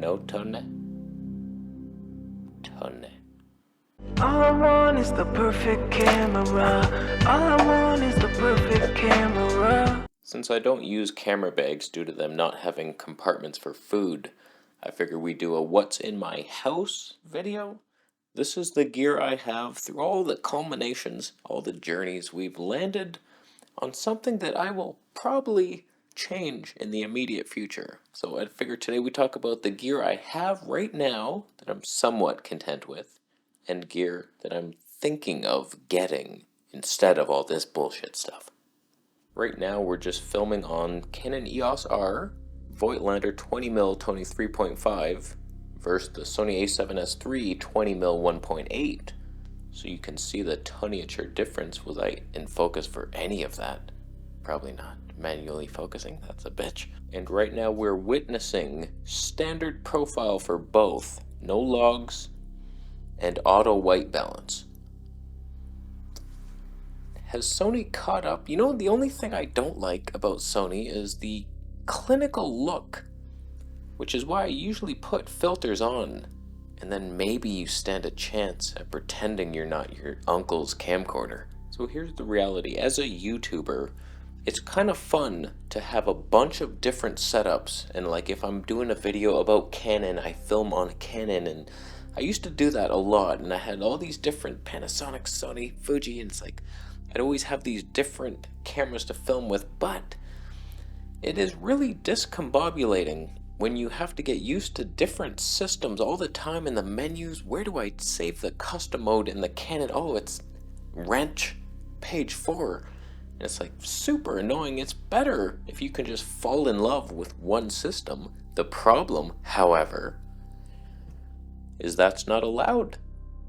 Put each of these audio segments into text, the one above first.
No tonne? Tonne. All I want is the perfect camera. All I want is the perfect camera. Since I don't use camera bags due to them not having compartments for food, I figure we do a what's in my house video. This is the gear I have through all the culminations, all the journeys we've landed on something that I will probably change in the immediate future. So I figured today we talk about the gear I have right now that I'm somewhat content with, and gear that I'm thinking of getting instead of all this bullshit stuff. Right now we're just filming on Canon EOS R, Voigtlander 20mm Tony 3.5 versus the Sony a7S III 20mm 1.8. So you can see the tonnage difference. Was I in focus for any of that? Probably not. Manually focusing, that's a bitch. And right now we're witnessing standard profile for both, no logs, and auto white balance. Has Sony caught up? You know, the only thing I don't like about Sony is the clinical look, which is why I usually put filters on, and then maybe you stand a chance at pretending you're not your uncle's camcorder. So here's the reality. As a YouTuber, it's kind of fun to have a bunch of different setups, and like if I'm doing a video about Canon, I film on Canon, and I used to do that a lot, and I had all these different Panasonic, Sony, Fuji, and it's like I'd always have these different cameras to film with, but it is really discombobulating when you have to get used to different systems all the time in the menus. Where do I save the custom mode in the Canon? Oh, it's wrench, page 4. And it's like super annoying. It's better if you can just fall in love with one system. The problem, however, is that's not allowed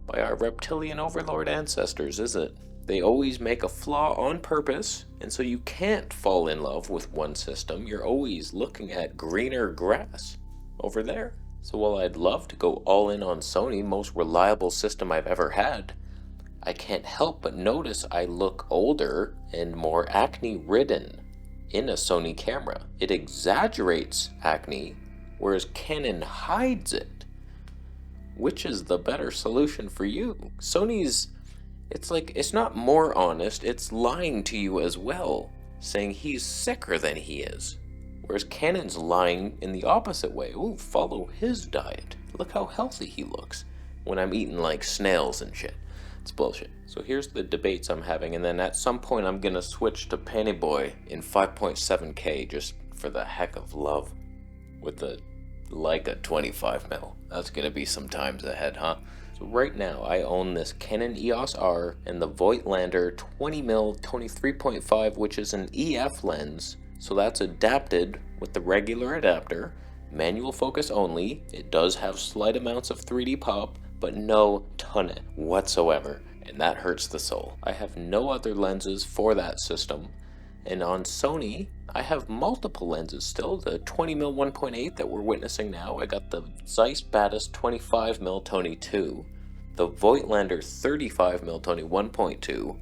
by our reptilian overlord ancestors, is it? They always make a flaw on purpose, and so you can't fall in love with one system. You're always looking at greener grass over there. So while I'd love to go all in on Sony, most reliable system I've ever had, I can't help but notice I look older and more acne-ridden in a Sony camera. It exaggerates acne, whereas Canon hides it. Which is the better solution for you? Sony's, it's like, it's not more honest, it's lying to you as well, saying he's sicker than he is. Whereas Canon's lying in the opposite way. Ooh, follow his diet. Look how healthy he looks when I'm eating like snails and shit. It's bullshit. So here's the debates I'm having, and then at some point I'm gonna switch to Panty Boy in 5.7K just for the heck of love with the Leica 25mm. That's gonna be some times ahead, huh? So right now I own this Canon EOS R and the Voigtlander 20mm Tony 3.5, which is an EF lens, so that's adapted with the regular adapter, manual focus only. It does have slight amounts of 3D pop, but no tonne whatsoever, and that hurts the soul. I have no other lenses for that system, and on Sony I have multiple lenses still. The 20mm 1.8 that we're witnessing now, I got the Zeiss Batis 25mm Tony 2, the Voigtlander 35mm Tony 1.2,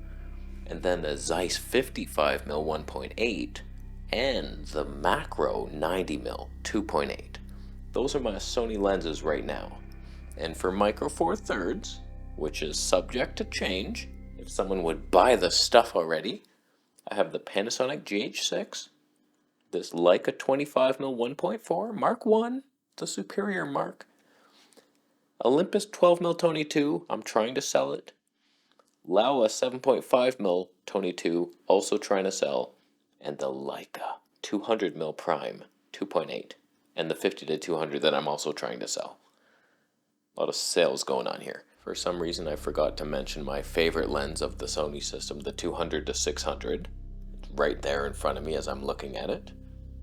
and then the Zeiss 55mm 1.8, and the Macro 90mm 2.8. Those are my Sony lenses right now. And for Micro Four Thirds, which is subject to change, if someone would buy the stuff already, I have the Panasonic GH6, this Leica 25mm 1.4, Mark 1, the superior mark, Olympus 12mm Tony 2, I'm trying to sell it, Laowa 7.5mm Tony 2, also trying to sell, and the Leica 200mm Prime 2.8, and the 50-200 that I'm also trying to sell. A lot of sales going on here. For some reason I forgot to mention my favorite lens of the Sony system, the 200-600. It's right there in front of me as I'm looking at it.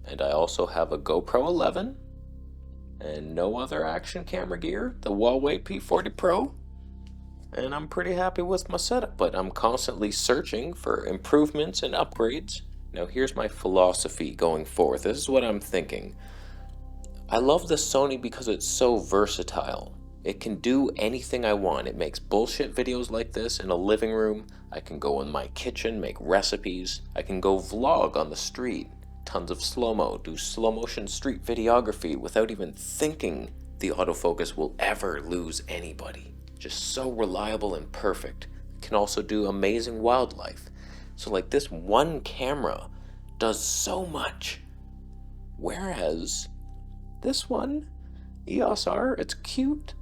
And I also have a GoPro 11 and no other action camera gear, the Huawei P40 Pro. And I'm pretty happy with my setup, but I'm constantly searching for improvements and upgrades. Now here's my philosophy going forth. This is what I'm thinking. I love the Sony because it's so versatile. It can do anything I want. It makes bullshit videos like this in a living room. I can go in my kitchen, make recipes. I can go vlog on the street. Tons of slow-mo, do slow-motion street videography without even thinking the autofocus will ever lose anybody. Just so reliable and perfect. Can also do amazing wildlife. So like this one camera does so much. Whereas this one, EOS R, it's cute.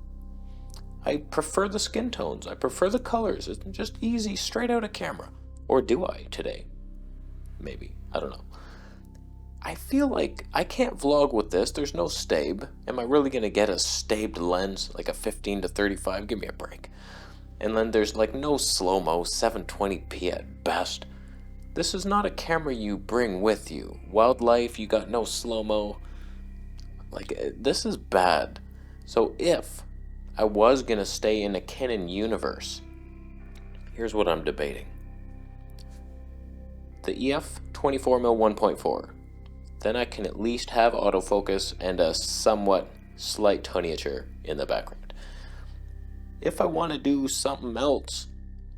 I prefer the skin tones. I prefer the colors. It's just easy, straight out of camera. Or do I today? Maybe. I don't know. I feel like I can't vlog with this. There's no stabe. Am I really going to get a stabbed lens, like a 15 to 35? Give me a break. And then there's like no slow-mo, 720p at best. This is not a camera you bring with you. Wildlife, you got no slow-mo. Like, this is bad. So if I was going to stay in a Canon universe, here's what I'm debating. The EF 24mm 1.4. Then I can at least have autofocus and a somewhat slight toniature in the background. If I want to do something else,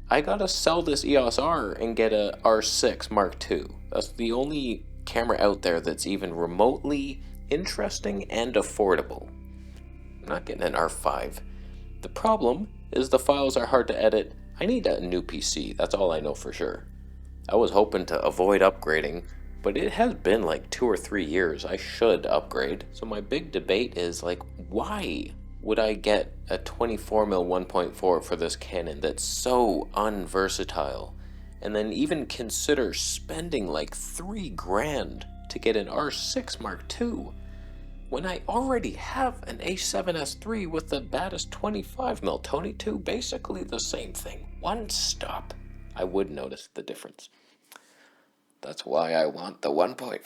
I gotta sell this EOS R and get a R6 Mark II. That's the only camera out there that's even remotely interesting and affordable. I'm not getting an R5. The problem is the files are hard to edit. I need a new PC, that's all I know for sure. I was hoping to avoid upgrading, but it has been like 2 or 3 years. I should upgrade. So my big debate is like, why would I get a 24mm 1.4 for this Canon that's so unversatile? And then even consider spending like $3,000 to get an R6 Mark II when I already have an A7S III with the baddest 25mm Tony II, basically the same thing. One stop. I would notice the difference. That's why I want the 1.4.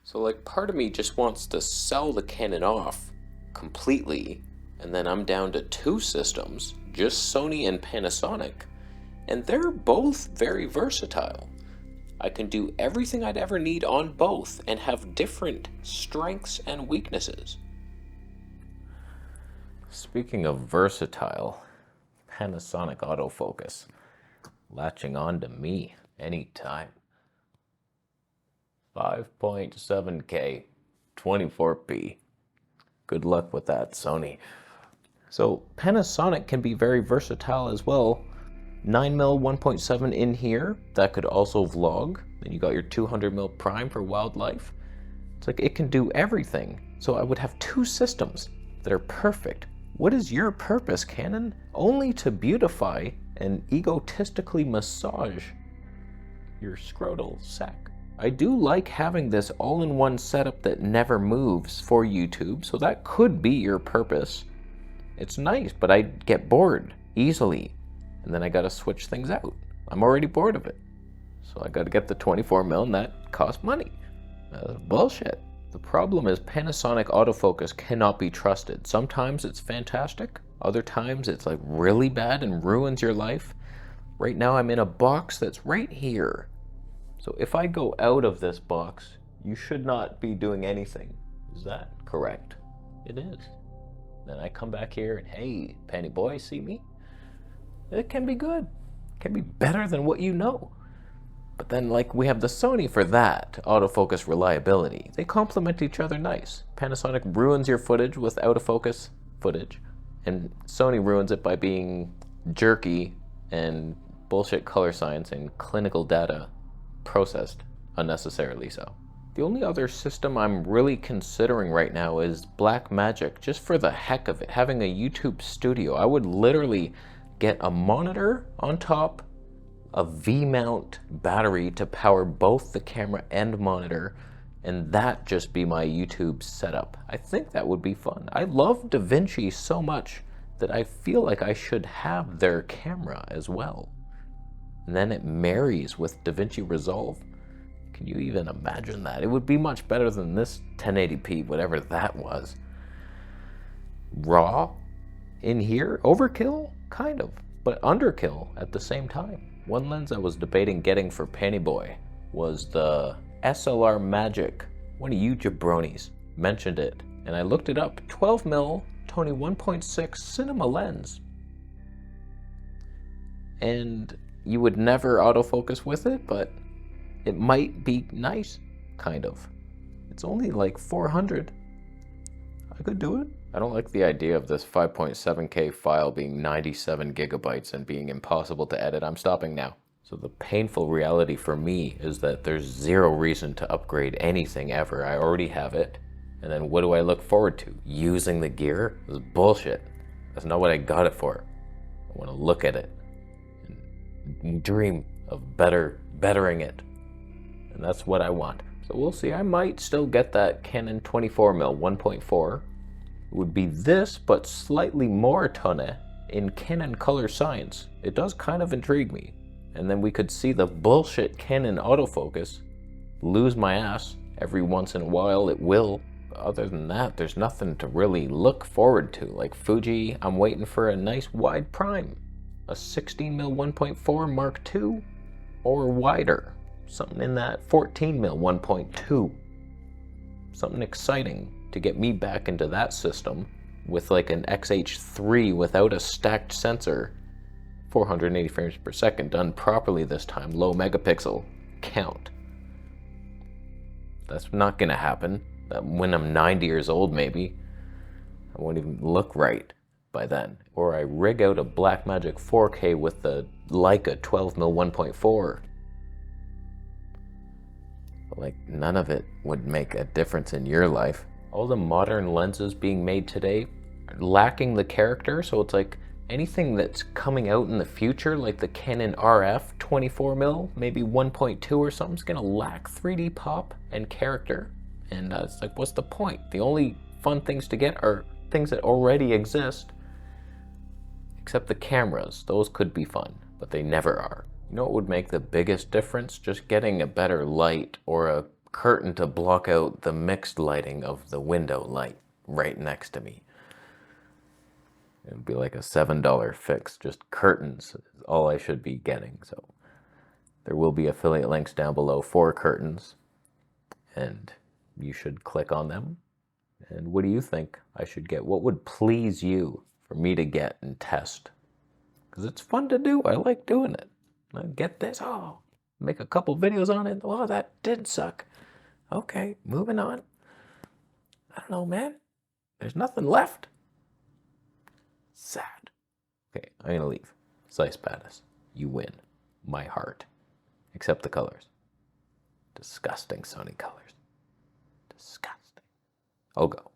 So like part of me just wants to sell the Canon off completely, and then I'm down to 2 systems, just Sony and Panasonic, and they're both very versatile. I can do everything I'd ever need on both and have different strengths and weaknesses. Speaking of versatile, Panasonic autofocus, latching on to me anytime. 5.7K, 24p. Good luck with that, Sony. So Panasonic can be very versatile as well. 9mm 1.7 in here, that could also vlog. Then you got your 200mm prime for wildlife. It's like it can do everything. So I would have 2 systems that are perfect. What is your purpose, Canon? Only to beautify and egotistically massage your scrotal sack. I do like having this all-in-one setup that never moves for YouTube, so that could be your purpose. It's nice, but I get bored easily, and then I gotta switch things out. I'm already bored of it. So I gotta get the 24mm, and that costs money. That's bullshit. The problem is Panasonic autofocus cannot be trusted. Sometimes it's fantastic, other times it's like really bad and ruins your life. Right now I'm in a box that's right here. So if I go out of this box, you should not be doing anything. Is that correct? It is. Then I come back here and, hey, Penny boy, see me? It can be good. It can be better than what you know. But then, like, we have the Sony for that, autofocus reliability. They complement each other nice. Panasonic ruins your footage with out-of-focus footage, and Sony ruins it by being jerky and bullshit color science and clinical data processed unnecessarily so. The only other system I'm really considering right now is Blackmagic, just for the heck of it, having a YouTube studio. I would literally get a monitor on top, a V-mount battery to power both the camera and monitor, and that just be my YouTube setup. I think that would be fun. I love DaVinci so much that I feel like I should have their camera as well. And then it marries with DaVinci Resolve. Can you even imagine that? It would be much better than this 1080p, whatever that was. Raw in here, overkill, kind of, but underkill at the same time. One lens I was debating getting for Pennyboy was the SLR Magic. One of you jabronis mentioned it, and I looked it up. 12mm Tony 1.6 cinema lens. And you would never autofocus with it, but it might be nice, kind of. It's only like 400. I could do it. I don't like the idea of this 5.7K file being 97 gigabytes and being impossible to edit. I'm stopping now. So the painful reality for me is that there's zero reason to upgrade anything ever. I already have it. And then what do I look forward to? Using the gear? This is bullshit. That's not what I got it for. I want to look at it and dream of bettering it. And that's what I want. So we'll see. I might still get that Canon 24mm 1.4. It would be this, but slightly more tonne in Canon color science. It does kind of intrigue me. And then we could see the bullshit Canon autofocus lose my ass every once in a while. It will. But other than that, there's nothing to really look forward to. Like Fuji, I'm waiting for a nice wide prime. A 16mm 1.4 Mark II or wider. Something in that 14mm 1.2. Something exciting to get me back into that system with like an XH3 without a stacked sensor. 480 frames per second, done properly this time, low megapixel count. That's not gonna happen. When I'm 90 years old, maybe, I won't even look right by then. Or I rig out a Blackmagic 4K with the Leica 12mm 1.4. Like, none of it would make a difference in your life. All the modern lenses being made today are lacking the character, so it's like anything that's coming out in the future, like the Canon RF 24mm, maybe 1.2 or something, is gonna lack 3D pop and character. And it's like, what's the point? The only fun things to get are things that already exist, except the cameras. Those could be fun, but they never are. You know what would make the biggest difference? Just getting a better light or a curtain to block out the mixed lighting of the window light right next to me. It would be like a $7 fix. Just curtains is all I should be getting. So there will be affiliate links down below for curtains, and you should click on them. And what do you think I should get? What would please you for me to get and test? Because it's fun to do. I like doing it. I get this. Oh, make a couple videos on it. Oh, that did suck. Okay, moving on. I don't know, man. There's nothing left. Sad. Okay, I'm gonna leave. Slice Battis, you win. My heart. Except the colors. Disgusting Sony colors. Disgusting. I'll go.